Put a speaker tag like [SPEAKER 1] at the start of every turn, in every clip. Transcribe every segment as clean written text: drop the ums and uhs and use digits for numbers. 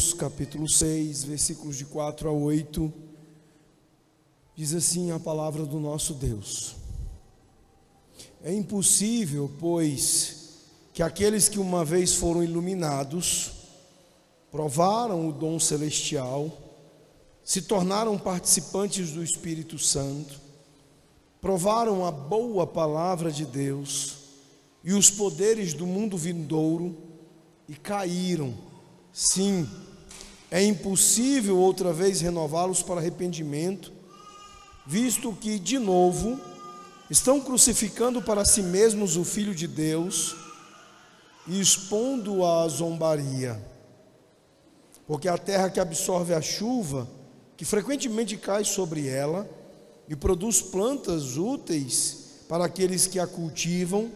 [SPEAKER 1] Hebreus, capítulo 6, versículos de 4 a 8, diz assim a palavra do nosso Deus: É impossível, pois, que aqueles que uma vez foram iluminados, provaram o dom celestial, se tornaram participantes do Espírito Santo, provaram a boa palavra de Deus e os poderes do mundo vindouro e caíram. Sim, é impossível outra vez renová-los para arrependimento, visto que, de novo, estão crucificando para si mesmos o Filho de Deus e expondo-o à zombaria. Porque a terra que absorve a chuva, que frequentemente cai sobre ela, e produz plantas úteis para aqueles que a cultivam,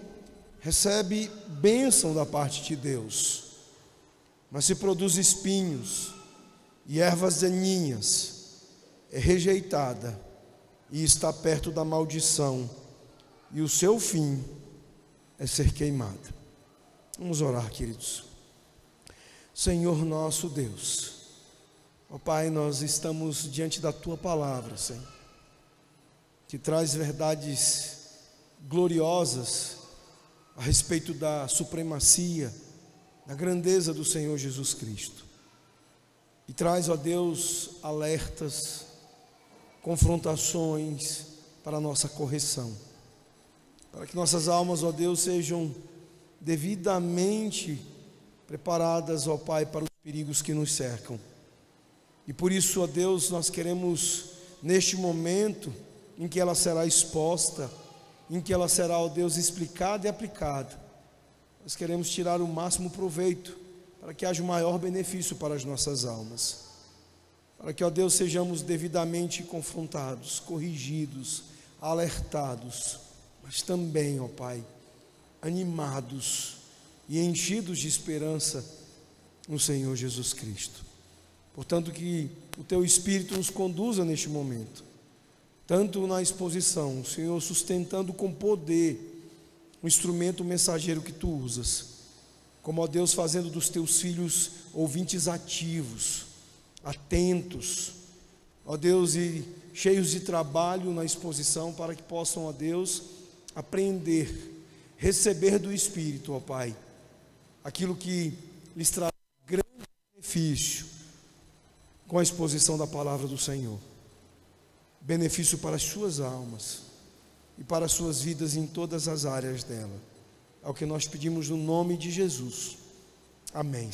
[SPEAKER 1] recebe bênção da parte de Deus. Mas se produz espinhos e ervas daninhas, é rejeitada e está perto da maldição, e o seu fim é ser queimada. Vamos orar, queridos. Senhor nosso Deus, ó Pai, nós estamos diante da Tua palavra, Senhor, que traz verdades gloriosas a respeito da supremacia, da grandeza do Senhor Jesus Cristo. E traz, ó Deus, alertas, confrontações para a nossa correção, para que nossas almas, ó Deus, sejam devidamente preparadas, ó Pai, para os perigos que nos cercam. E por isso, ó Deus, nós queremos, neste momento em que ela será exposta, em que ela será, ó Deus, explicada e aplicada, nós queremos tirar o máximo proveito, para que haja o maior benefício para as nossas almas, para que, ó Deus, sejamos devidamente confrontados, corrigidos, alertados, mas também, ó Pai, animados e enchidos de esperança no Senhor Jesus Cristo. Portanto, que o Teu Espírito nos conduza neste momento, tanto na exposição, o Senhor sustentando com poder o instrumento mensageiro que Tu usas, como, ó Deus, fazendo dos Teus filhos ouvintes ativos, atentos, ó Deus, e cheios de trabalho na exposição, para que possam, ó Deus, aprender, receber do Espírito, ó Pai, aquilo que lhes traz grande benefício com a exposição da palavra do Senhor, benefício para as suas almas e para as suas vidas em todas as áreas dela. É o que nós pedimos no nome de Jesus. Amém.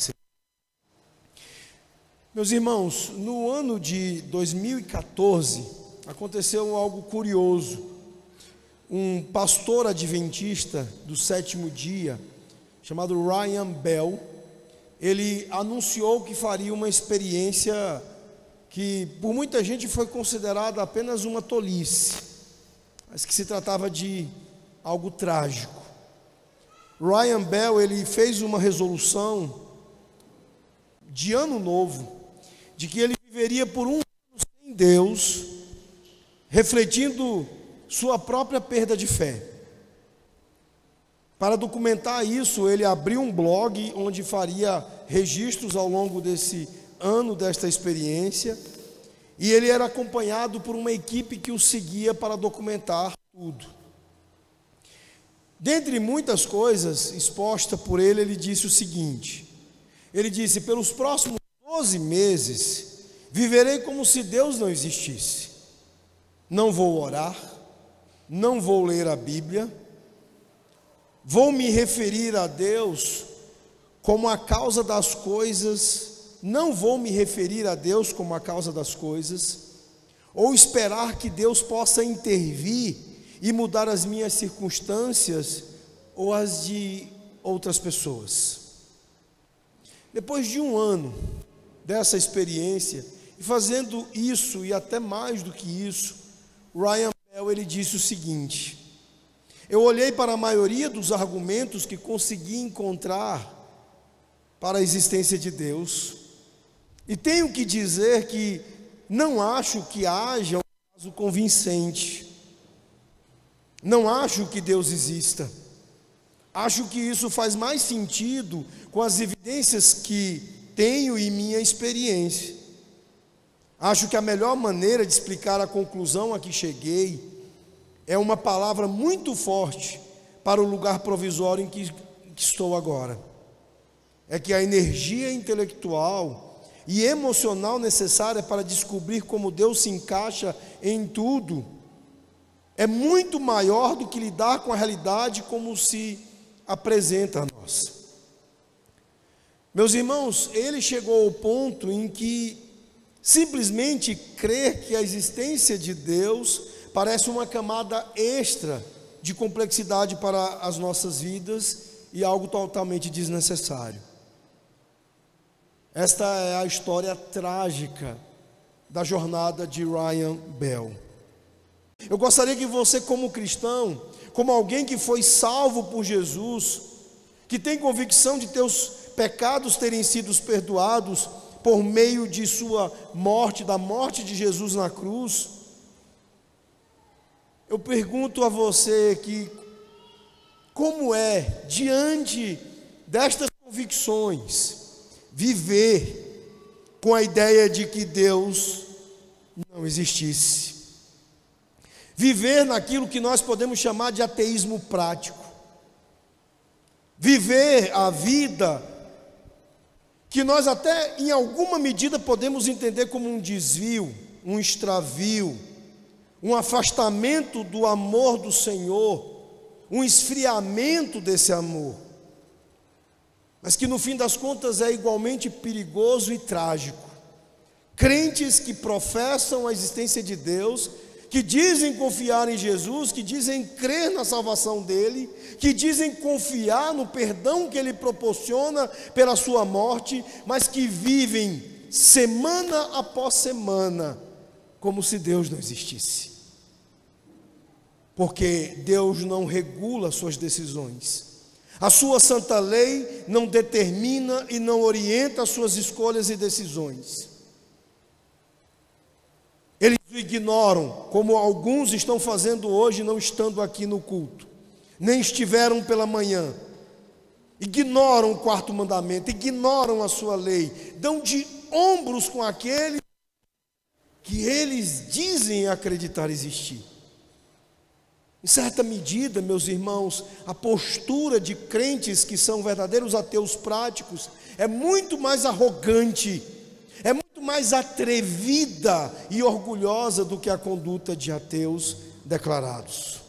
[SPEAKER 1] Meus irmãos, no ano de 2014, aconteceu algo curioso. Um pastor adventista do sétimo dia, chamado Ryan Bell, ele anunciou que faria uma experiência que por muita gente foi considerada apenas uma tolice, mas que se tratava de algo trágico. Ryan Bell, ele fez uma resolução de ano novo, de que ele viveria por um ano sem Deus, refletindo sua própria perda de fé. Para documentar isso, ele abriu um blog onde faria registros ao longo desse ano, desta experiência, e ele era acompanhado por uma equipe que o seguia para documentar tudo. Dentre muitas coisas expostas por ele, ele disse o seguinte: ele disse: pelos próximos 12 meses, viverei como se Deus não existisse. Não vou orar, não vou ler a Bíblia, vou me referir a Deus como a causa das coisas, não vou me referir a Deus como a causa das coisas, ou esperar que Deus possa intervir e mudar as minhas circunstâncias ou as de outras pessoas. Depois de um ano dessa experiência, e fazendo isso e até mais do que isso, Ryan Bell, ele disse o seguinte: eu olhei para a maioria dos argumentos que consegui encontrar para a existência de Deus, e tenho que dizer que não acho que haja um caso convincente. Não acho que Deus exista. Acho que isso faz mais sentido com as evidências que tenho e minha experiência. Acho que a melhor maneira de explicar a conclusão a que cheguei é uma palavra muito forte para o lugar provisório em que estou agora. É que a energia intelectual e emocional necessária para descobrir como Deus se encaixa em tudo é muito maior do que lidar com a realidade como se apresenta a nós. Meus irmãos, ele chegou ao ponto em que simplesmente crer que a existência de Deus parece uma camada extra de complexidade para as nossas vidas e algo totalmente desnecessário. Esta é a história trágica da jornada de Ryan Bell. Eu gostaria que você, como cristão, como alguém que foi salvo por Jesus, que tem convicção de teus pecados terem sido perdoados por meio de sua morte, da morte de Jesus na cruz, eu pergunto a você que como é, diante destas convicções, viver com a ideia de que Deus não existisse. Viver naquilo que nós podemos chamar de ateísmo prático. Viver a vida que nós até em alguma medida podemos entender como um desvio, um extravio, um afastamento do amor do Senhor, um esfriamento desse amor, mas que no fim das contas é igualmente perigoso e trágico. Crentes que professam a existência de Deus, que dizem confiar em Jesus, que dizem crer na salvação dele, que dizem confiar no perdão que ele proporciona pela sua morte, mas que vivem semana após semana como se Deus não existisse. Porque Deus não regula suas decisões. A sua santa lei não determina e não orienta as suas escolhas e decisões. Eles o ignoram, como alguns estão fazendo hoje, não estando aqui no culto, nem estiveram pela manhã. Ignoram o quarto mandamento, ignoram a sua lei, dão de ombros com aquele que eles dizem acreditar existir. Em certa medida, meus irmãos, a postura de crentes que são verdadeiros ateus práticos é muito mais arrogante, é muito mais atrevida e orgulhosa do que a conduta de ateus declarados.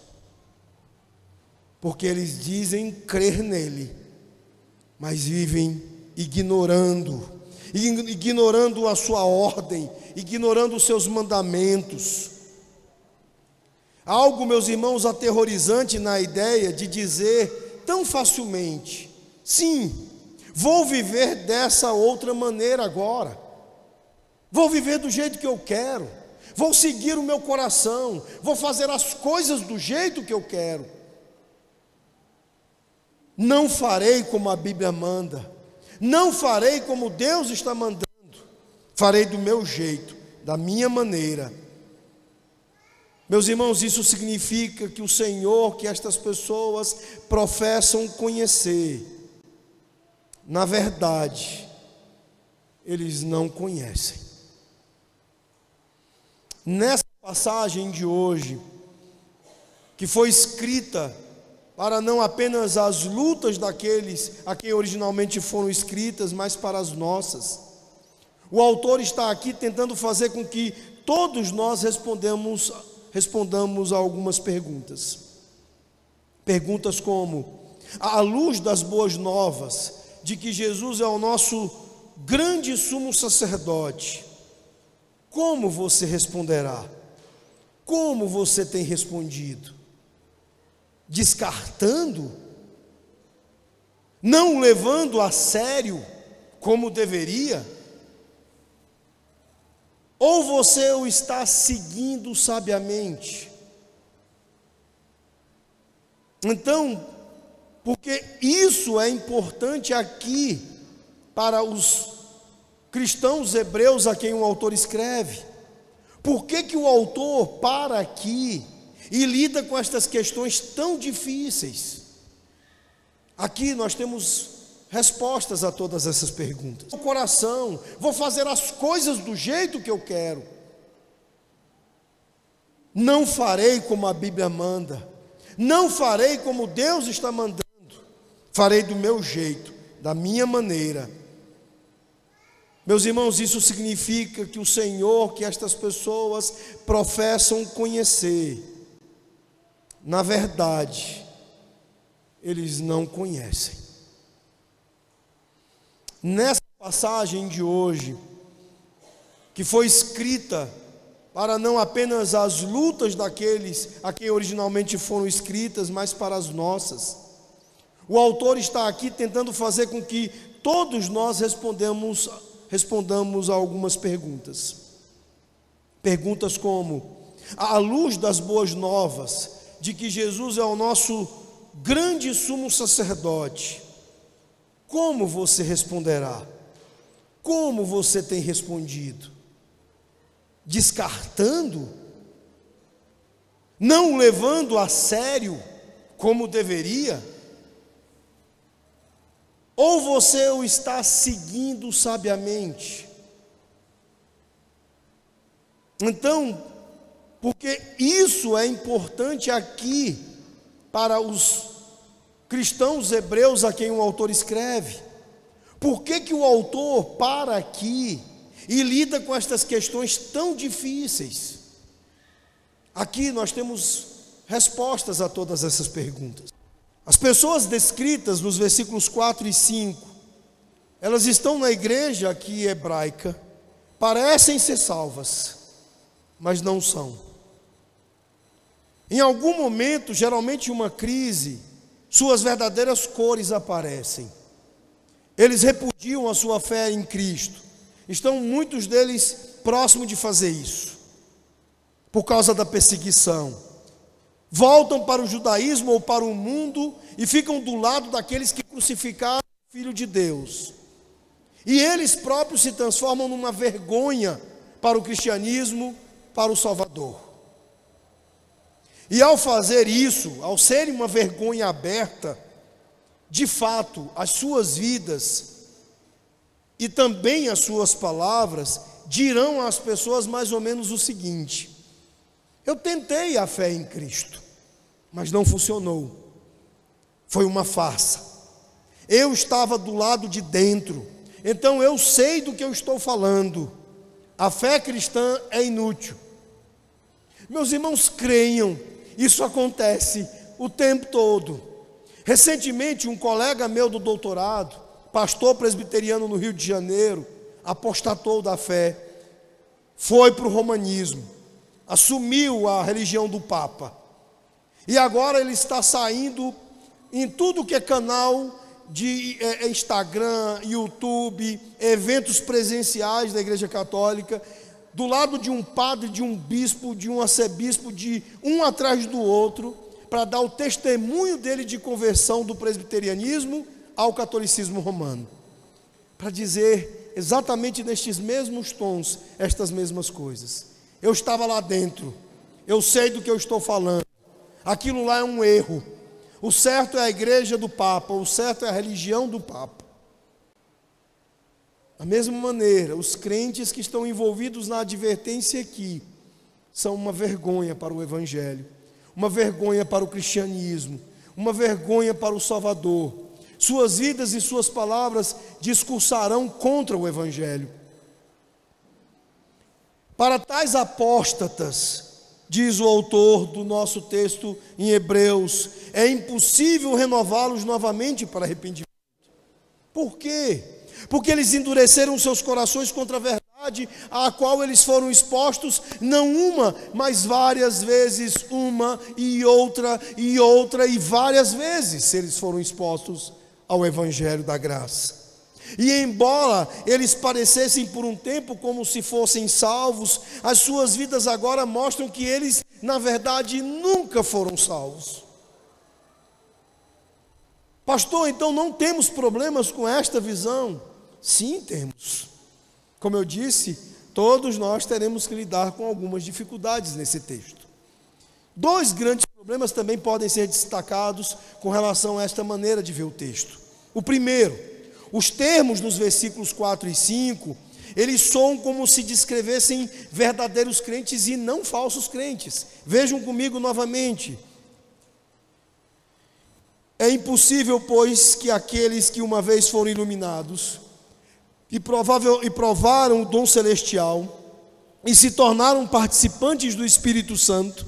[SPEAKER 1] Porque eles dizem crer nele, mas vivem ignorando a sua ordem, ignorando os seus mandamentos. Algo, meus irmãos, aterrorizante na ideia de dizer tão facilmente: sim, vou viver dessa outra maneira agora, vou viver do jeito que eu quero, vou seguir o meu coração, vou fazer as coisas do jeito que eu quero. Não farei como a Bíblia manda, não farei como Deus está mandando, farei do meu jeito, da minha maneira. Meus irmãos, isso significa que o Senhor, que estas pessoas professam conhecer, na verdade, eles não conhecem. Nessa passagem de hoje, que foi escrita para não apenas as lutas daqueles a quem originalmente foram escritas, mas para as nossas, o autor está aqui tentando fazer com que todos nós respondamos a algumas perguntas. Perguntas como: à luz das boas novas de que Jesus é o nosso grande sumo sacerdote, como você responderá? Como você tem respondido? Descartando? Não levando a sério como deveria? Ou você o está seguindo sabiamente? Então, porque isso é importante aqui para os cristãos hebreus a quem o autor escreve. Por que o autor para aqui e lida com estas questões tão difíceis? Aqui nós temos respostas a todas essas perguntas. O coração, vou fazer as coisas do jeito que eu quero. Não farei como a Bíblia manda. Não farei como Deus está mandando. Farei do meu jeito, da minha maneira. Meus irmãos, isso significa que o Senhor, que estas pessoas professam conhecer, na verdade, eles não conhecem. Nessa passagem de hoje, que foi escrita para não apenas as lutas daqueles a quem originalmente foram escritas, mas para as nossas, o autor está aqui tentando fazer com que todos nós respondamos a algumas perguntas. Perguntas como: à luz das boas novas de que Jesus é o nosso grande sumo sacerdote, como você responderá? Como você tem respondido? Descartando? Não o levando a sério como deveria? Ou você o está seguindo sabiamente? Então, porque isso é importante aqui para os cristãos hebreus a quem o autor escreve. Por que o autor para aqui e lida com estas questões tão difíceis? Aqui nós temos respostas a todas essas perguntas. As pessoas descritas nos versículos 4 e 5, elas estão na igreja aqui hebraica, parecem ser salvas, mas não são. Em algum momento, geralmente uma crise, suas verdadeiras cores aparecem. Eles repudiam a sua fé em Cristo. Estão muitos deles próximos de fazer isso, por causa da perseguição. Voltam para o judaísmo ou para o mundo e ficam do lado daqueles que crucificaram o Filho de Deus. E eles próprios se transformam numa vergonha para o cristianismo, para o Salvador. E ao fazer isso, ao serem uma vergonha aberta, de fato, as suas vidas e também as suas palavras dirão às pessoas mais ou menos o seguinte: eu tentei a fé em Cristo, mas não funcionou. Foi uma farsa. Eu estava do lado de dentro, então eu sei do que eu estou falando. A fé cristã é inútil. Meus irmãos, creiam, isso acontece o tempo todo. Recentemente, um colega meu do doutorado, pastor presbiteriano no Rio de Janeiro, apostatou da fé, foi para o romanismo, assumiu a religião do Papa, e agora ele está saindo em tudo que é canal de Instagram, YouTube, eventos presenciais da Igreja Católica, do lado de um padre, de um bispo, de um arcebispo, de um atrás do outro, para dar o testemunho dele de conversão do presbiterianismo ao catolicismo romano, para dizer exatamente nestes mesmos tons estas mesmas coisas. Eu estava lá dentro, eu sei do que eu estou falando, aquilo lá é um erro, o certo é a igreja do Papa, o certo é a religião do Papa. Da mesma maneira, os crentes que estão envolvidos na advertência aqui são uma vergonha para o Evangelho, uma vergonha para o cristianismo, uma vergonha para o Salvador. Suas vidas e suas palavras discursarão contra o Evangelho. Para tais apóstatas, diz o autor do nosso texto em Hebreus, é impossível renová-los novamente para arrependimento. Por quê? Porque eles endureceram seus corações contra a verdade a qual eles foram expostos, não uma, mas várias vezes, uma e outra e várias vezes eles foram expostos ao Evangelho da graça. E embora eles parecessem por um tempo como se fossem salvos, as suas vidas agora mostram que eles, na verdade, nunca foram salvos. Pastor, então não temos problemas com esta visão? Sim, temos. Como eu disse, todos nós teremos que lidar com algumas dificuldades nesse texto. Dois grandes problemas também podem ser destacados com relação a esta maneira de ver o texto. O primeiro, Os termos dos versículos 4 e 5, eles soam como se descrevessem verdadeiros crentes e não falsos crentes. Vejam comigo novamente. É impossível, pois, que aqueles que uma vez foram iluminados e provaram o dom celestial e se tornaram participantes do Espírito Santo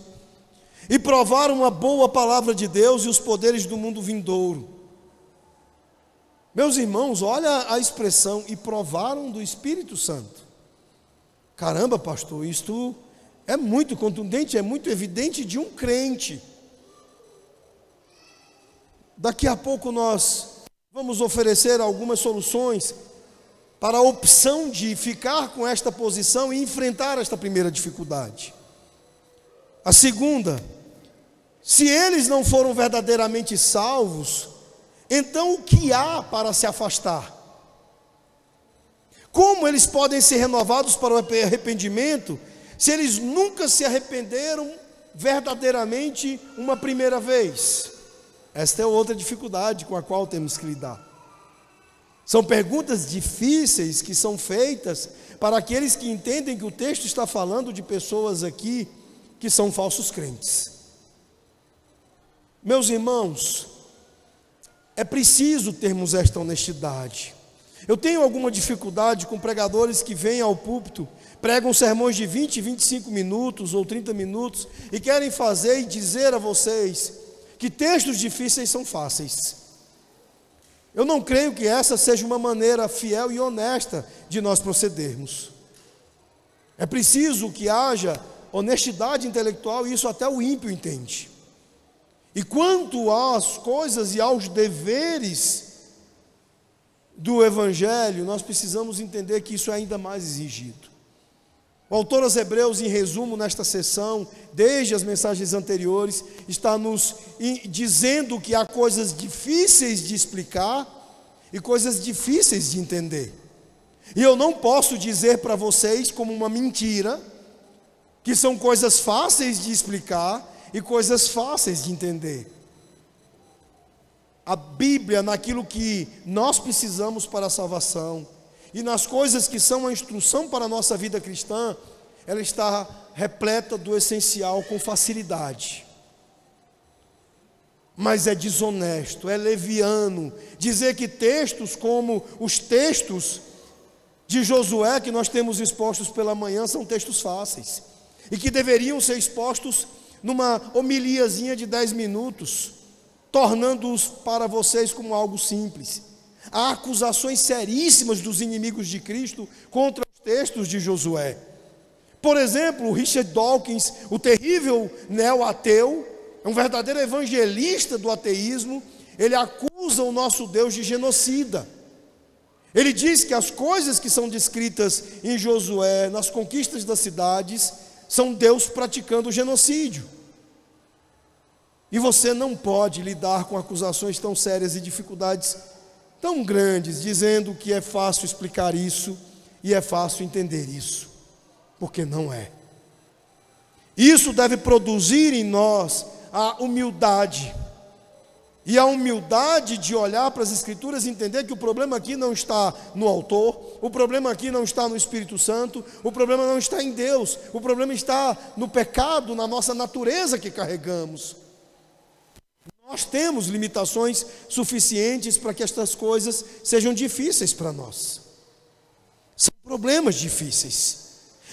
[SPEAKER 1] e provaram a boa palavra de Deus e os poderes do mundo vindouro. Meus irmãos, olha a expressão, e provaram do Espírito Santo. Caramba, pastor, isto é muito contundente, é muito evidente de um crente. Daqui a pouco nós vamos oferecer algumas soluções para a opção de ficar com esta posição e enfrentar esta primeira dificuldade. A segunda, se eles não foram verdadeiramente salvos, então o que há para se afastar? Como eles podem ser renovados para o arrependimento, se eles nunca se arrependeram verdadeiramente uma primeira vez? Esta é outra dificuldade com a qual temos que lidar. São perguntas difíceis que são feitas para aqueles que entendem que o texto está falando de pessoas aqui que são falsos crentes. Meus irmãos, é preciso termos esta honestidade. Eu tenho alguma dificuldade com pregadores que vêm ao púlpito, pregam sermões de 20, 25 minutos ou 30 minutos e querem fazer e dizer a vocês que textos difíceis são fáceis. Eu não creio que essa seja uma maneira fiel e honesta de nós procedermos. É preciso que haja honestidade intelectual, e isso até o ímpio entende. E quanto às coisas e aos deveres do Evangelho, nós precisamos entender que isso é ainda mais exigido. O autor aos Hebreus, em resumo, nesta sessão, desde as mensagens anteriores, está nos dizendo que há coisas difíceis de explicar e coisas difíceis de entender. E eu não posso dizer para vocês, como uma mentira, que são coisas fáceis de explicar e coisas fáceis de entender. A Bíblia, naquilo que nós precisamos para a salvação, e nas coisas que são a instrução para a nossa vida cristã, ela está repleta do essencial com facilidade. Mas é desonesto, é leviano dizer que textos como os textos de Josué que nós temos expostos pela manhã são textos fáceis e que deveriam ser expostos numa homiliazinha de 10 minutos, tornando-os para vocês como algo simples. Há acusações seríssimas dos inimigos de Cristo contra os textos de Josué. Por exemplo, Richard Dawkins, o terrível neo-ateu, é um verdadeiro evangelista do ateísmo. Ele acusa o nosso Deus de genocida. Ele diz que as coisas que são descritas em Josué, nas conquistas das cidades, são Deus praticando genocídio. E você não pode lidar com acusações tão sérias e dificuldades tão grandes, dizendo que é fácil explicar isso e é fácil entender isso, porque não é. Isso deve produzir em nós a humildade, e a humildade de olhar para as Escrituras e entender que o problema aqui não está no autor, o problema aqui não está no Espírito Santo, o problema não está em Deus, o problema está no pecado, na nossa natureza que carregamos. Nós temos limitações suficientes para que estas coisas sejam difíceis para nós. São problemas difíceis.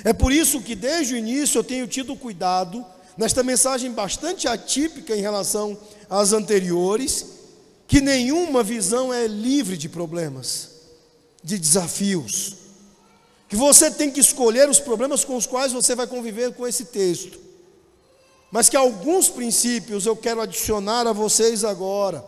[SPEAKER 1] É por isso que desde o início eu tenho tido cuidado, nesta mensagem bastante atípica em relação às anteriores, que nenhuma visão é livre de problemas, de desafios. Que você tem que escolher os problemas com os quais você vai conviver com esse texto. Mas que alguns princípios eu quero adicionar a vocês agora,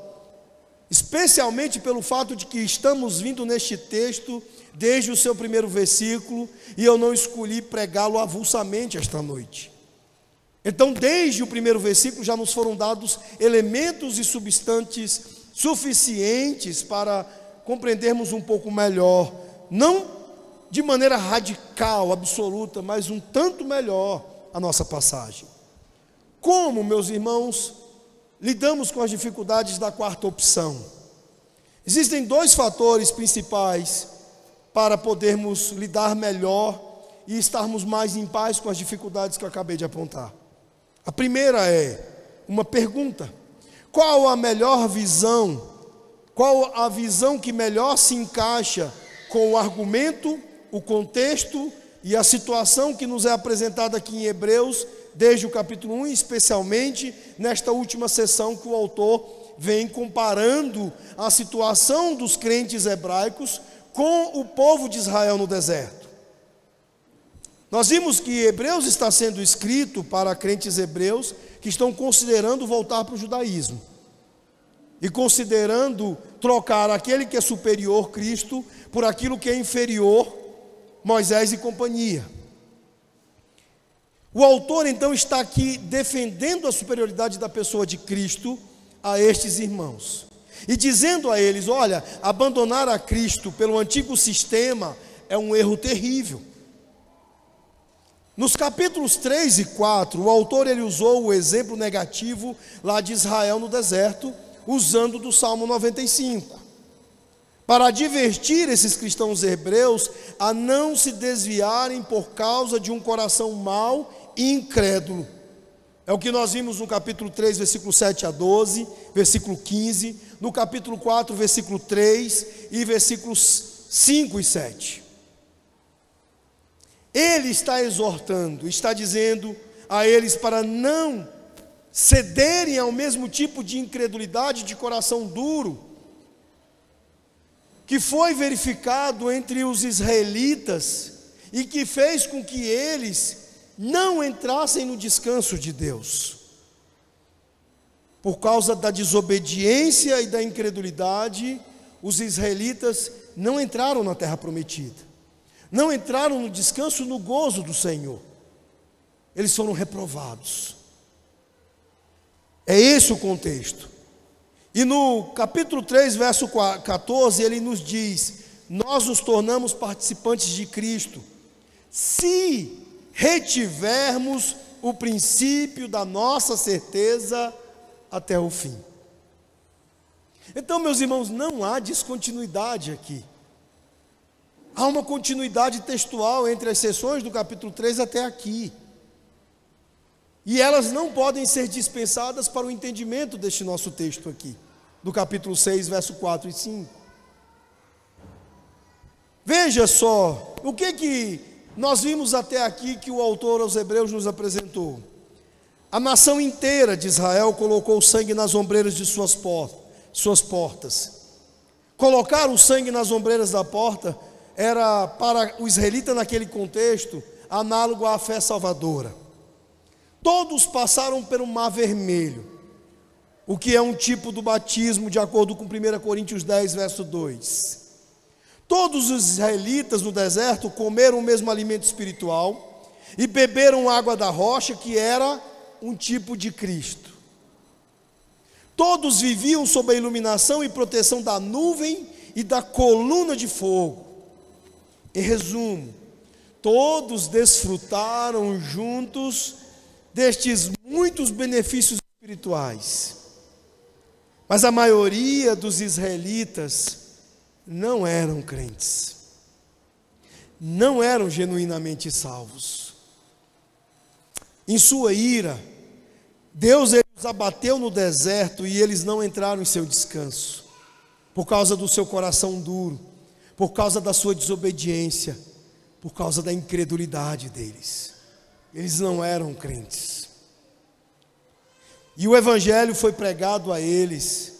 [SPEAKER 1] especialmente pelo fato de que estamos vindo neste texto desde o seu primeiro versículo, e eu não escolhi pregá-lo avulsamente esta noite. Então, desde o primeiro versículo já nos foram dados elementos e substantes suficientes para compreendermos um pouco melhor, não de maneira radical, absoluta, mas um tanto melhor a nossa passagem. Como, meus irmãos, lidamos com as dificuldades da quarta opção? Existem dois fatores principais para podermos lidar melhor e estarmos mais em paz com as dificuldades que eu acabei de apontar. A primeira é uma pergunta: qual a melhor visão? Qual a visão que melhor se encaixa com o argumento, o contexto e a situação que nos é apresentada aqui em Hebreus, desde o capítulo 1, especialmente nesta última sessão que o autor vem comparando a situação dos crentes hebraicos com o povo de Israel no deserto. Nós vimos que Hebreus está sendo escrito para crentes hebreus que estão considerando voltar para o judaísmo e considerando trocar aquele que é superior, Cristo, por aquilo que é inferior, Moisés e companhia. O autor então está aqui defendendo a superioridade da pessoa de Cristo a estes irmãos e dizendo a eles: olha, abandonar a Cristo pelo antigo sistema é um erro terrível. Nos capítulos 3 e 4, o autor ele usou o exemplo negativo lá de Israel no deserto, usando do Salmo 95, para advertir esses cristãos hebreus a não se desviarem por causa de um coração mau e incrédulo. É o que nós vimos no capítulo 3, versículo 7 a 12, versículo 15, no capítulo 4, versículo 3 e versículos 5 e 7. Ele está exortando, está dizendo a eles para não cederem ao mesmo tipo de incredulidade, de coração duro, que foi verificado entre os israelitas e que fez com que eles não entrassem no descanso de Deus. Por causa da desobediência e da incredulidade, os israelitas não entraram na terra prometida, não entraram no descanso, no gozo do Senhor. Eles foram reprovados. É esse o contexto. E no capítulo 3, verso 14, ele nos diz: nós nos tornamos participantes de Cristo se retivermos o princípio da nossa certeza até o fim. Então, meus irmãos, não há descontinuidade aqui. Há uma continuidade textual entre as sessões do capítulo 3 até aqui. E elas não podem ser dispensadas para o entendimento deste nosso texto aqui, do capítulo 6, verso 4 e 5. Veja só, o que nós vimos até aqui que o autor aos Hebreus nos apresentou. A nação inteira de Israel colocou sangue nas ombreiras de suas portas. Colocar o sangue nas ombreiras da porta era para o israelita naquele contexto análogo à fé salvadora. Todos passaram pelo Mar Vermelho, o que é um tipo do batismo, de acordo com 1 Coríntios 10, verso 2. Todos os israelitas no deserto comeram o mesmo alimento espiritual e beberam água da rocha, que era um tipo de Cristo. Todos viviam sob a iluminação e proteção da nuvem e da coluna de fogo. Em resumo, todos desfrutaram juntos destes muitos benefícios espirituais. Mas a maioria dos israelitas não eram crentes, não eram genuinamente salvos. Em sua ira, Deus os abateu no deserto e eles não entraram em seu descanso, por causa do seu coração duro, por causa da sua desobediência, por causa da incredulidade deles. Eles não eram crentes. E o evangelho foi pregado a eles,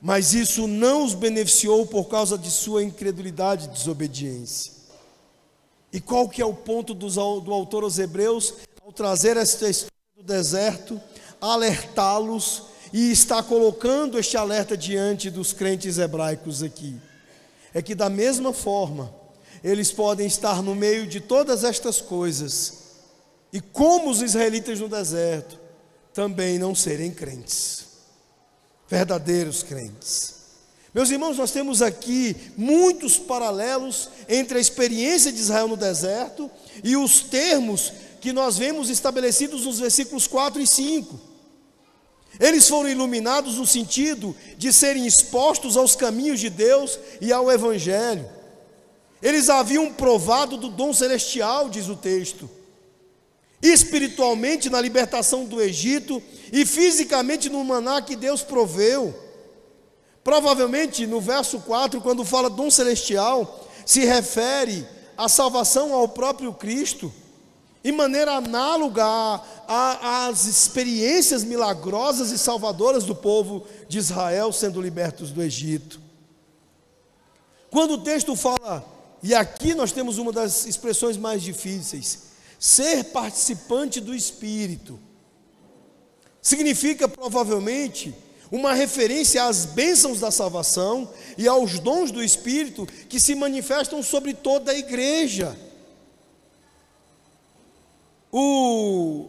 [SPEAKER 1] mas isso não os beneficiou por causa de sua incredulidade e desobediência. E qual que é o ponto do autor aos Hebreus ao trazer esta história do deserto, alertá-los e está colocando este alerta diante dos crentes hebraicos aqui? É que da mesma forma, eles podem estar no meio de todas estas coisas, e como os israelitas no deserto, também não serem crentes, verdadeiros crentes. Meus irmãos, nós temos aqui muitos paralelos entre a experiência de Israel no deserto e os termos que nós vemos estabelecidos nos versículos 4 e 5. Eles foram iluminados no sentido de serem expostos aos caminhos de Deus e ao Evangelho. Eles haviam provado do dom celestial, diz o texto, espiritualmente na libertação do Egito e fisicamente no maná que Deus proveu. Provavelmente no verso 4, quando fala dom celestial, se refere à salvação ao próprio Cristo, em maneira análoga às experiências milagrosas e salvadoras do povo de Israel sendo libertos do Egito. Quando o texto fala, e aqui nós temos uma das expressões mais difíceis, ser participante do Espírito, significa provavelmente uma referência às bênçãos da salvação e aos dons do Espírito que se manifestam sobre toda a igreja. O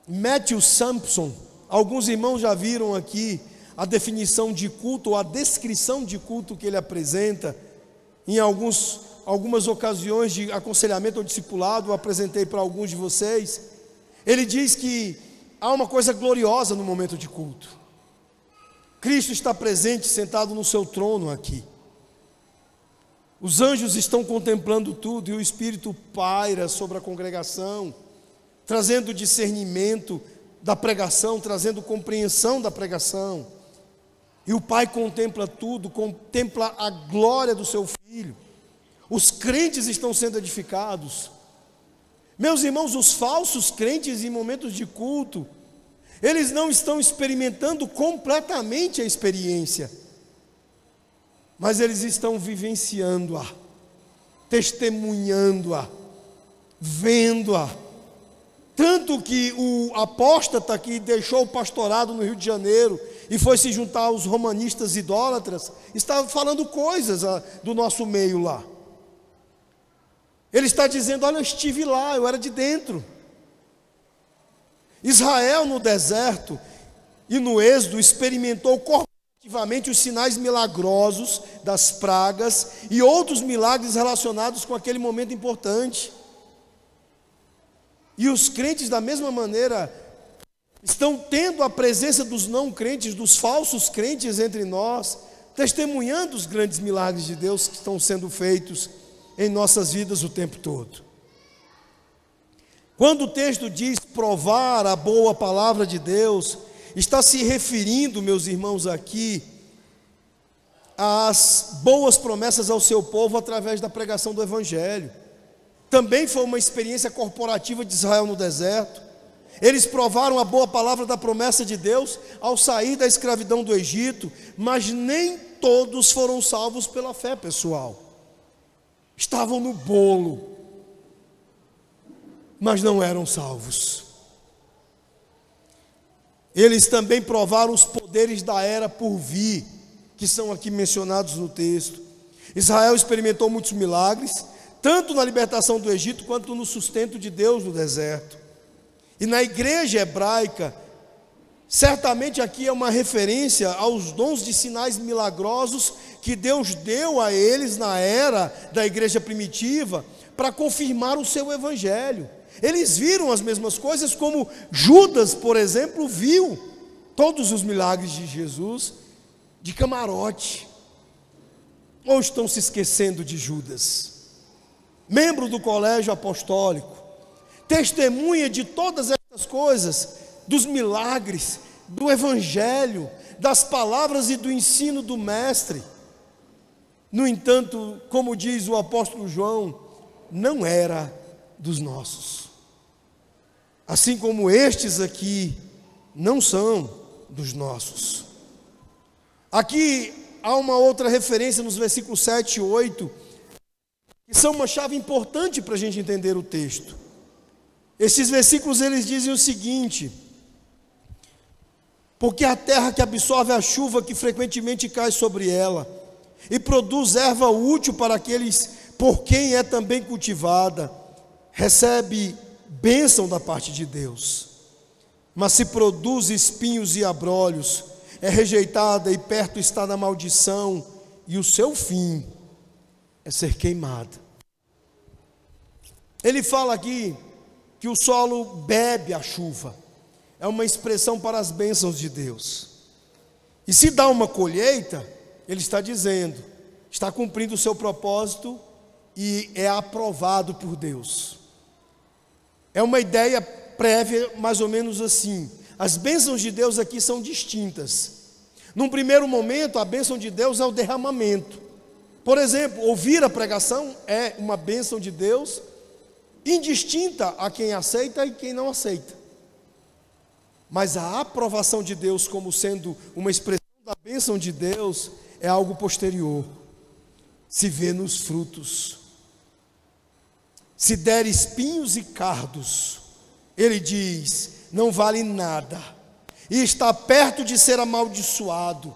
[SPEAKER 1] Matthew Sampson, alguns irmãos já viram aqui a definição de culto, ou a descrição de culto que ele apresenta, em algumas ocasiões de aconselhamento ou discipulado, eu apresentei para alguns de vocês. Ele diz que há uma coisa gloriosa no momento de culto. Cristo está presente, sentado no seu trono aqui. Os anjos estão contemplando tudo e o Espírito paira sobre a congregação, trazendo discernimento da pregação, trazendo compreensão da pregação. E o Pai contempla tudo, contempla a glória do seu Filho. Os crentes estão sendo edificados. Meus irmãos, os falsos crentes em momentos de culto, eles não estão experimentando completamente a experiência, mas eles estão vivenciando-a, testemunhando-a, vendo-a. Tanto que o apóstata que deixou o pastorado no Rio de Janeiro e foi se juntar aos romanistas idólatras, estava falando coisas do nosso meio lá. Ele está dizendo: olha, eu estive lá, eu era de dentro. Israel no deserto e no Êxodo experimentou corporativamente os sinais milagrosos das pragas e outros milagres relacionados com aquele momento importante. E os crentes, da mesma maneira, estão tendo a presença dos não crentes, dos falsos crentes entre nós, testemunhando os grandes milagres de Deus que estão sendo feitos em nossas vidas o tempo todo. Quando o texto diz provar a boa palavra de Deus, está se referindo, meus irmãos, aqui às boas promessas ao seu povo através da pregação do Evangelho. Também foi uma experiência corporativa de Israel no deserto. Eles provaram a boa palavra da promessa de Deus ao sair da escravidão do Egito, mas nem todos foram salvos pela fé pessoal. Estavam no bolo, mas não eram salvos. Eles também provaram os poderes da era por vir, que são aqui mencionados no texto. Israel experimentou muitos milagres, tanto na libertação do Egito, quanto no sustento de Deus no deserto. E na igreja hebraica, certamente aqui é uma referência aos dons de sinais milagrosos que Deus deu a eles na era da igreja primitiva, para confirmar o seu evangelho. Eles viram as mesmas coisas, como Judas, por exemplo, viu todos os milagres de Jesus de camarote. Ou estão se esquecendo de Judas, membro do colégio apostólico, testemunha de todas essas coisas, dos milagres, do evangelho, das palavras e do ensino do mestre. No entanto, como diz o apóstolo João, não era dos nossos. Assim como estes aqui não são dos nossos. Aqui há uma outra referência nos versículos 7 e 8, que são uma chave importante para a gente entender o texto. Esses versículos eles dizem o seguinte: porque a terra que absorve a chuva que frequentemente cai sobre ela, e produz erva útil para aqueles por quem é também cultivada, recebe bênção da parte de Deus. Mas se produz espinhos e abrolhos, é rejeitada e perto está da maldição, e o seu fim é ser queimada. Ele fala aqui que o solo bebe a chuva, é uma expressão para as bênçãos de Deus. E se dá uma colheita, ele está dizendo, está cumprindo o seu propósito e é aprovado por Deus. É uma ideia prévia, mais ou menos assim. As bênçãos de Deus aqui são distintas. Num primeiro momento, a bênção de Deus é o derramamento. Por exemplo, ouvir a pregação é uma bênção de Deus, indistinta a quem aceita e quem não aceita. Mas a aprovação de Deus como sendo uma expressão da bênção de Deus é algo posterior. Se vê nos frutos. Se der espinhos e cardos, ele diz, não vale nada, e está perto de ser amaldiçoado,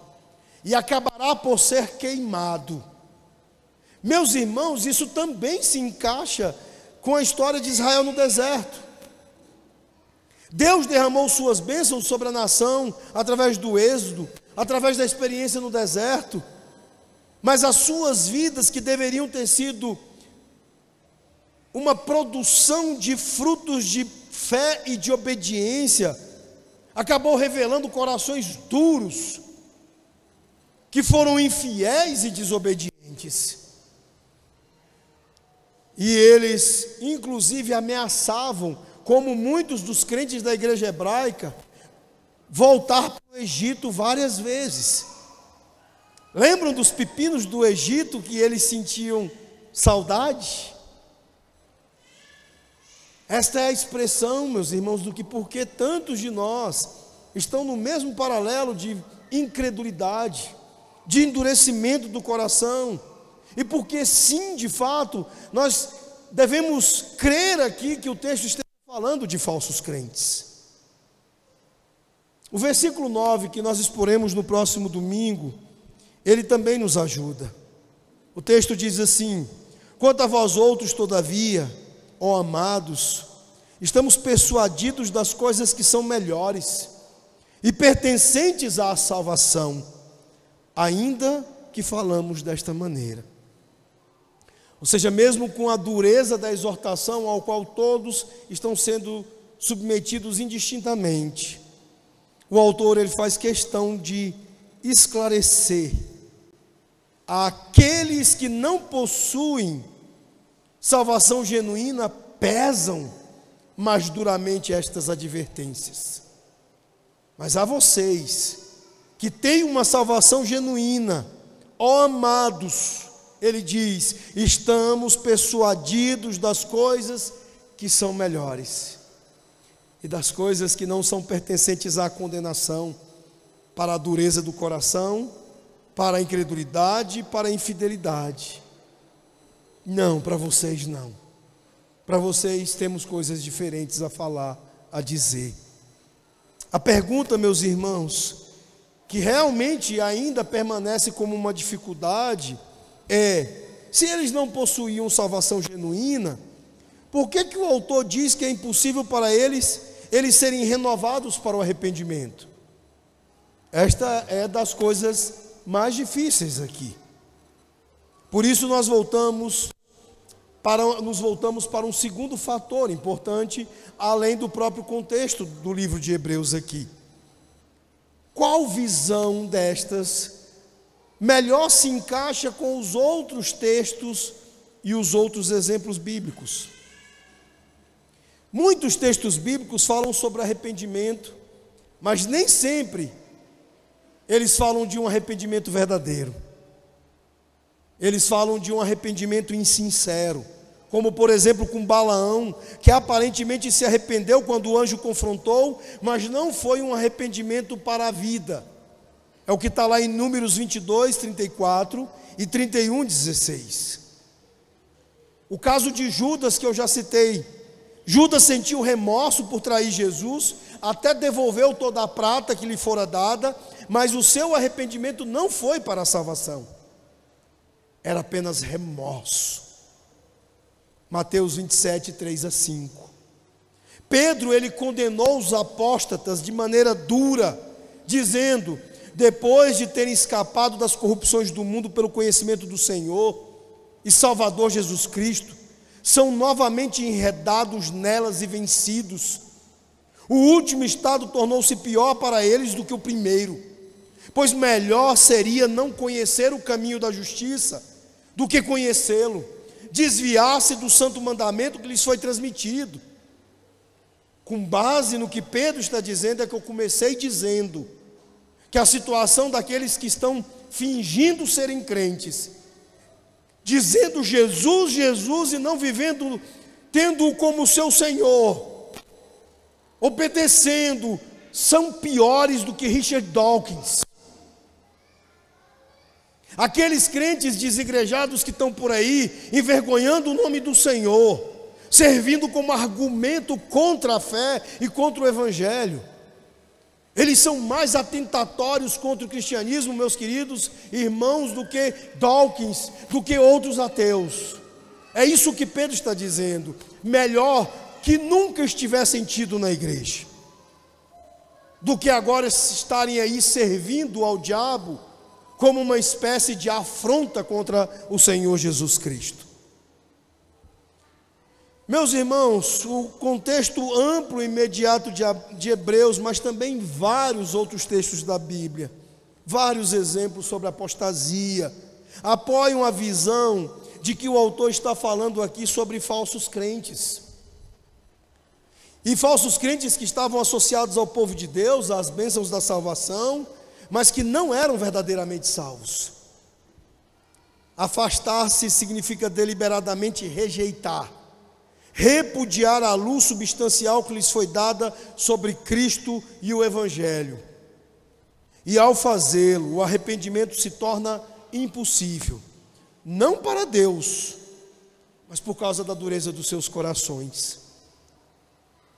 [SPEAKER 1] e acabará por ser queimado. Meus irmãos, isso também se encaixa com a história de Israel no deserto. Deus derramou suas bênçãos sobre a nação, através do êxodo, através da experiência no deserto, mas as suas vidas, que deveriam ter sido uma produção de frutos de fé e de obediência, acabou revelando corações duros, que foram infiéis e desobedientes. E eles, inclusive, ameaçavam, como muitos dos crentes da igreja hebraica, voltar para o Egito várias vezes. Lembram dos pepinos do Egito que eles sentiam saudade? Esta é a expressão, meus irmãos, do que porque tantos de nós estão no mesmo paralelo de incredulidade, de endurecimento do coração, e porque sim, de fato, nós devemos crer aqui que o texto está falando de falsos crentes. O versículo 9, que nós exporemos no próximo domingo, ele também nos ajuda. O texto diz assim: quanto a vós outros, todavia, ó amados, estamos persuadidos das coisas que são melhores e pertencentes à salvação, ainda que falamos desta maneira. Ou seja, mesmo com a dureza da exortação ao qual todos estão sendo submetidos indistintamente, o autor ele faz questão de esclarecer àqueles que não possuem salvação genuína, pesam mais duramente estas advertências. Mas a vocês que têm uma salvação genuína, ó amados, ele diz, estamos persuadidos das coisas que são melhores e das coisas que não são pertencentes à condenação, para a dureza do coração, para a incredulidade, para a infidelidade. Não, para vocês não. Para vocês temos coisas diferentes a falar, a dizer. A pergunta, meus irmãos, que realmente ainda permanece como uma dificuldade é: se eles não possuíam salvação genuína, por que o autor diz que é impossível para eles serem renovados para o arrependimento? Esta é das coisas mais difíceis aqui. Por isso nos voltamos para um segundo fator importante, além do próprio contexto do livro de Hebreus aqui. Qual visão destas melhor se encaixa com os outros textos e os outros exemplos bíblicos? Muitos textos bíblicos falam sobre arrependimento, mas nem sempre eles falam de um arrependimento verdadeiro. Eles falam de um arrependimento insincero, como por exemplo com Balaão, que aparentemente se arrependeu quando o anjo confrontou, mas não foi um arrependimento para a vida. É o que está lá em Números 22, 34 e 31, 16. O caso de Judas, que eu já citei. Judas sentiu remorso por trair Jesus, até devolveu toda a prata que lhe fora dada, mas o seu arrependimento não foi para a salvação. Era apenas remorso. Mateus 27, 3 a 5. Pedro, ele condenou os apóstatas de maneira dura, dizendo: depois de terem escapado das corrupções do mundo pelo conhecimento do Senhor e Salvador Jesus Cristo, são novamente enredados nelas e vencidos. O último estado tornou-se pior para eles do que o primeiro, pois melhor seria não conhecer o caminho da justiça do que conhecê-lo, desviar-se do santo mandamento que lhes foi transmitido. Com base no que Pedro está dizendo, é que eu comecei dizendo que a situação daqueles que estão fingindo serem crentes, dizendo Jesus, Jesus, e não vivendo, tendo-o como seu Senhor, obedecendo, são piores do que Richard Dawkins. Aqueles crentes desigrejados que estão por aí, envergonhando o nome do Senhor, servindo como argumento contra a fé e contra o Evangelho. Eles são mais atentatórios contra o cristianismo, meus queridos irmãos, do que Dawkins, do que outros ateus. É isso que Pedro está dizendo. Melhor que nunca estivessem tido na igreja, do que agora estarem aí servindo ao diabo como uma espécie de afronta contra o Senhor Jesus Cristo. Meus irmãos, o contexto amplo e imediato de Hebreus, mas também vários outros textos da Bíblia, vários exemplos sobre apostasia, apoiam a visão de que o autor está falando aqui sobre falsos crentes. E falsos crentes que estavam associados ao povo de Deus, às bênçãos da salvação, mas que não eram verdadeiramente salvos. Afastar-se significa deliberadamente rejeitar, repudiar a luz substancial que lhes foi dada sobre Cristo e o Evangelho. E ao fazê-lo, o arrependimento se torna impossível, não para Deus, mas por causa da dureza dos seus corações.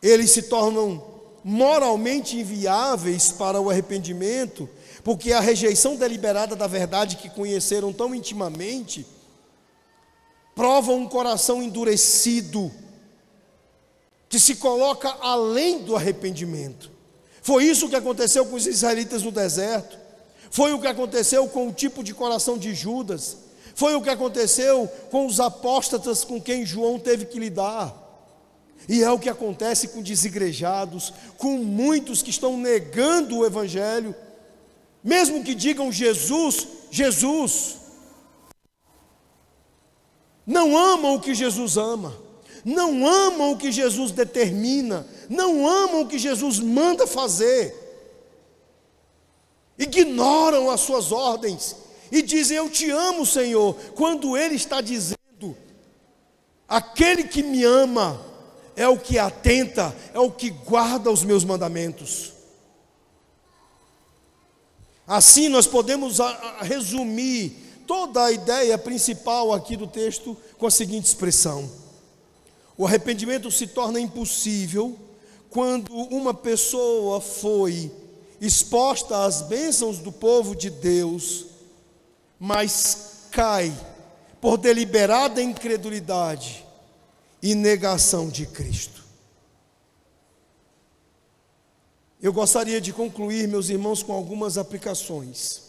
[SPEAKER 1] Eles se tornam moralmente inviáveis para o arrependimento, porque a rejeição deliberada da verdade que conheceram tão intimamente prova um coração endurecido, que se coloca além do arrependimento. Foi isso que aconteceu com os israelitas no deserto, foi o que aconteceu com o tipo de coração de Judas, foi o que aconteceu com os apóstatas com quem João teve que lidar. E é o que acontece com desigrejados, com muitos que estão negando o Evangelho, mesmo que digam Jesus, Jesus, não amam o que Jesus ama, não amam o que Jesus determina, não amam o que Jesus manda fazer, ignoram as suas ordens e dizem: eu te amo, Senhor, quando Ele está dizendo: aquele que me ama é o que atenta, é o que guarda os meus mandamentos. Assim nós podemos resumir toda a ideia principal aqui do texto com a seguinte expressão: o arrependimento se torna impossível quando uma pessoa foi exposta às bênçãos do povo de Deus, mas cai por deliberada incredulidade e negação de Cristo. Eu gostaria de concluir, meus irmãos, com algumas aplicações,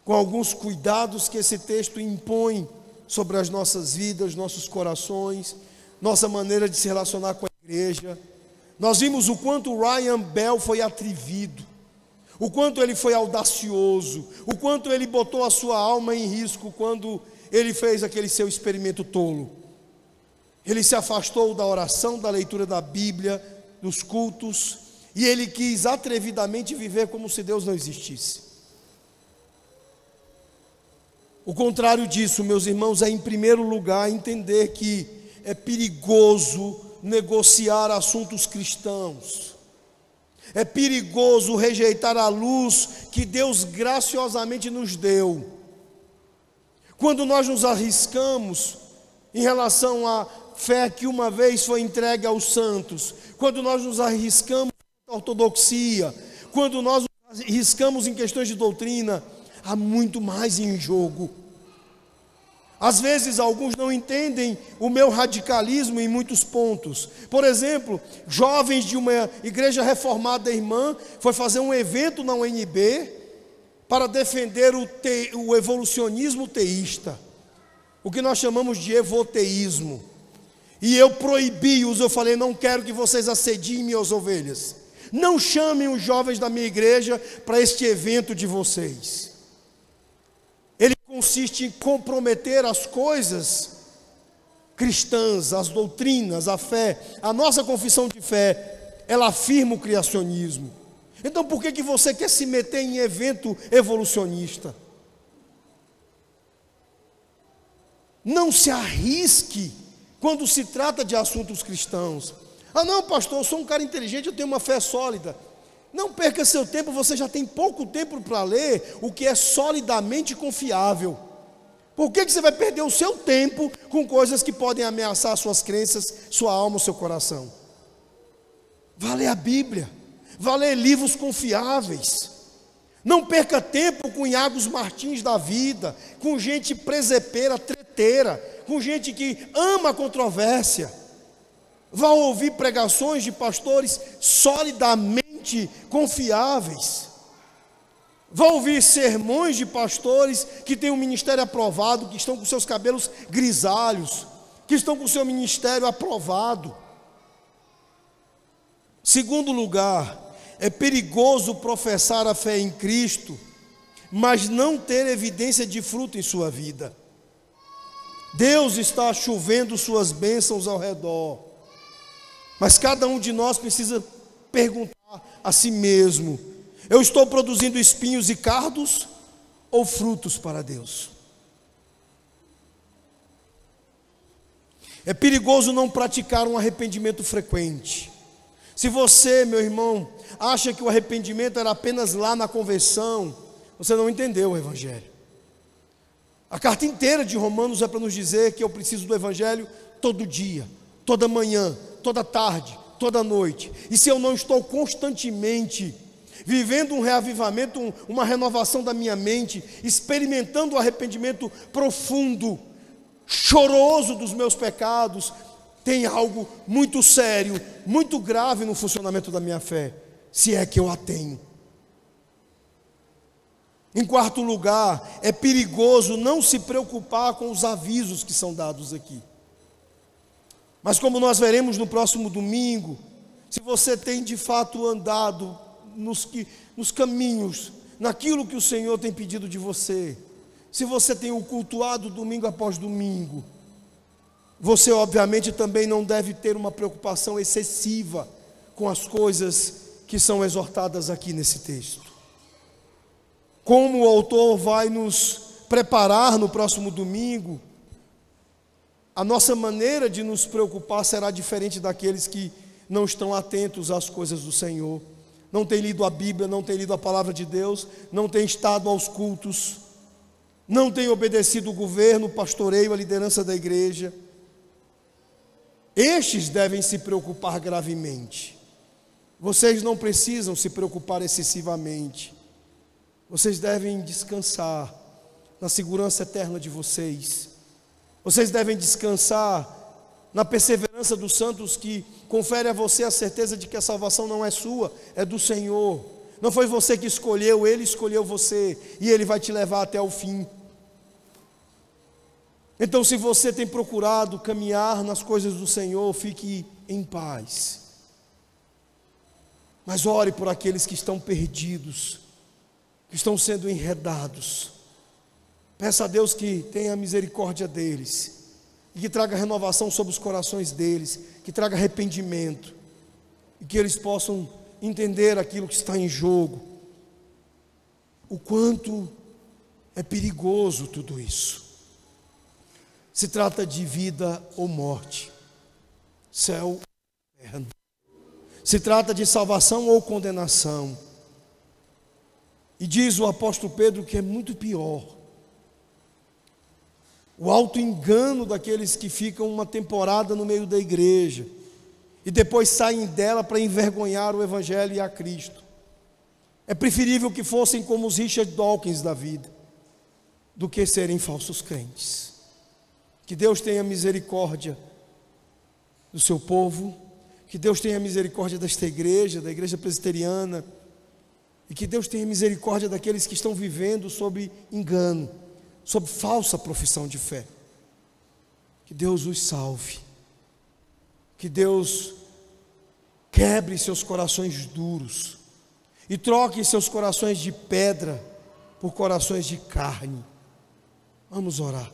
[SPEAKER 1] com alguns cuidados que esse texto impõe sobre as nossas vidas, nossos corações, nossa maneira de se relacionar com a igreja. Nós vimos o quanto Ryan Bell foi atrevido, o quanto ele foi audacioso, o quanto ele botou a sua alma em risco quando ele fez aquele seu experimento tolo. Ele se afastou da oração, da leitura da Bíblia, dos cultos, e ele quis atrevidamente viver como se Deus não existisse. O contrário disso, meus irmãos, é em primeiro lugar entender que é perigoso negociar assuntos cristãos. É perigoso rejeitar a luz que Deus graciosamente nos deu. Quando nós nos arriscamos em relação à fé que uma vez foi entregue aos santos, quando nós nos arriscamos na ortodoxia, quando nós nos arriscamos em questões de doutrina, há muito mais em jogo. Às vezes alguns não entendem o meu radicalismo em muitos pontos. Por exemplo, jovens de uma igreja reformada irmã foi fazer um evento na UNB para defender o evolucionismo teísta, o que nós chamamos de evoteísmo. E eu proibi-os, eu falei: não quero que vocês assediem minhas ovelhas. Não chamem os jovens da minha igreja para este evento de vocês. Ele consiste em comprometer as coisas cristãs, as doutrinas, a fé. A nossa confissão de fé, ela afirma o criacionismo. Então por que você quer se meter em evento evolucionista? Não se arrisque quando se trata de assuntos cristãos. Ah não, pastor, eu sou um cara inteligente, eu tenho uma fé sólida. Não perca seu tempo, você já tem pouco tempo para ler o que é solidamente confiável. Por que você vai perder o seu tempo com coisas que podem ameaçar suas crenças, sua alma, o seu coração? Vá ler a Bíblia, vá ler livros confiáveis. Não perca tempo com Iagos Martins da vida, com gente presepeira, treteira, com gente que ama a controvérsia. Vá ouvir pregações de pastores solidamente confiáveis. Vá ouvir sermões de pastores que têm um ministério aprovado, que estão com seus cabelos grisalhos, que estão com o seu ministério aprovado. Segundo lugar, é perigoso professar a fé em Cristo, mas não ter evidência de fruto em sua vida. Deus está chovendo suas bênçãos ao redor, mas cada um de nós precisa perguntar a si mesmo: eu estou produzindo espinhos e cardos ou frutos para Deus? É perigoso não praticar um arrependimento frequente. Se você, meu irmão, acha que o arrependimento era apenas lá na conversão, você não entendeu o Evangelho. A carta inteira de Romanos é para nos dizer que eu preciso do Evangelho todo dia, toda manhã, toda tarde, toda noite. E se eu não estou constantemente vivendo um reavivamento, uma renovação da minha mente, experimentando o arrependimento profundo, choroso dos meus pecados, tem algo muito sério, muito grave no funcionamento da minha fé, se é que eu a tenho. Em quarto lugar, é perigoso não se preocupar com os avisos que são dados aqui. Mas como nós veremos no próximo domingo, se você tem de fato andado nos caminhos, naquilo que o Senhor tem pedido de você, se você tem o cultuado domingo após domingo, você obviamente também não deve ter uma preocupação excessiva com as coisas que são exortadas aqui nesse texto. Como o autor vai nos preparar no próximo domingo, a nossa maneira de nos preocupar será diferente daqueles que não estão atentos às coisas do Senhor, não têm lido a Bíblia, não têm lido a palavra de Deus, não têm estado aos cultos, não têm obedecido o governo, o pastoreio, a liderança da igreja. Estes devem se preocupar gravemente. Vocês não precisam se preocupar excessivamente. Vocês devem descansar na segurança eterna de vocês. Vocês devem descansar na perseverança dos santos, que confere a você a certeza de que a salvação não é sua, é do Senhor. Não foi você que escolheu, Ele escolheu você, e Ele vai te levar até o fim. Então, se você tem procurado caminhar nas coisas do Senhor, fique em paz. Mas ore por aqueles que estão perdidos, que estão sendo enredados. Peça a Deus que tenha misericórdia deles, e que traga renovação sobre os corações deles, que traga arrependimento, e que eles possam entender aquilo que está em jogo, o quanto é perigoso tudo isso. Se trata de vida ou morte, céu ou inferno. Se trata de salvação ou condenação. E diz o apóstolo Pedro que é muito pior o auto-engano daqueles que ficam uma temporada no meio da igreja e depois saem dela para envergonhar o Evangelho e a Cristo. É preferível que fossem como os Richard Dawkins da vida, do que serem falsos crentes. Que Deus tenha misericórdia do seu povo, que Deus tenha misericórdia desta igreja, da igreja presbiteriana, e que Deus tenha misericórdia daqueles que estão vivendo sob engano, sob falsa profissão de fé. Que Deus os salve. que Deus quebre seus corações duros e troque seus corações de pedra por corações de carne. Vamos orar.